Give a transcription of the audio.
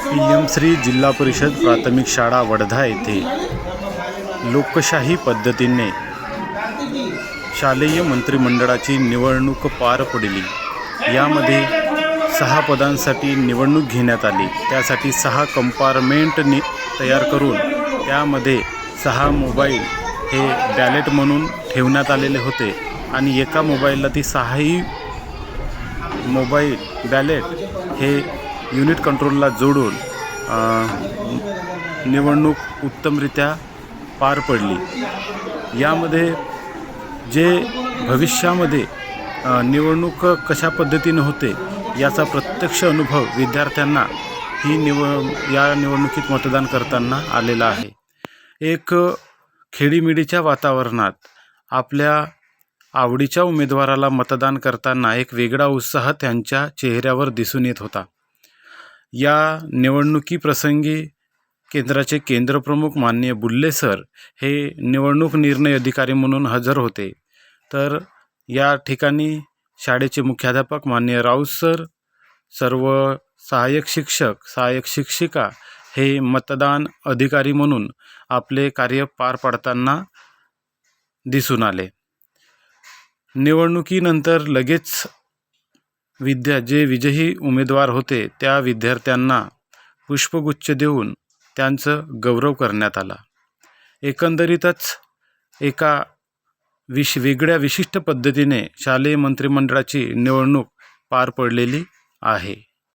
PM. Shri जिल्हा परिषद प्राथमिक शाळा वर्धा येथे लोकशाही पद्धतीने शालेय मंत्रिमंडळाची निवडणूक पार पडली। यामध्ये 6 पदांसाठी निवडणूक घेण्यात आली। त्यासाठी 6 कंपार्टमेंट तयार करून त्यामध्ये 6 मोबाईल हे बॅलेट म्हणून ठेवण्यात आलेले होते आणि एका मोबाईलला ती 6ही मोबाईल बॅलेट हे युनिट कंट्रोलला जोडून निवडणूक उत्तमरित्या पार पडली। यामध्ये जे भविष्यामध्ये निवडणूक कशा पद्धतीने होते याचा प्रत्यक्ष अनुभव विद्यार्थ्यांना या निवडणुकीत मतदान करताना आलेला आहे। एक खेडीमेडीच्या वातावरणात आपल्या आवडीच्या उमेदवाराला मतदान करताना एक वेगळा उत्साह त्यांच्या चेहऱ्यावर दिसून येत होता। या निवडणुकीप्रसंगी केंद्राचे केंद्रप्रमुख माननीय बुल्ले सर हे निवडणूक निर्णय अधिकारी म्हणून हजर होते। तर या ठिकाणी शाळेचे मुख्याध्यापक माननीय राऊत सर, सर्व सहाय्यक शिक्षक, सहाय्यक शिक्षिका हे मतदान अधिकारी म्हणून आपले कार्य पार पाडताना दिसून आले। निवडणुकीनंतर लगेच जे विजयी उमेदवार होते त्या विद्यार्थ्यांना पुष्पगुच्छ देऊन त्यांचं गौरव करण्यात आला। एकंदरीतच एका वेगळ्या विशिष्ट पद्धतीने शालेय मंत्रिमंडळाची निवडणूक पार पडलेली आहे।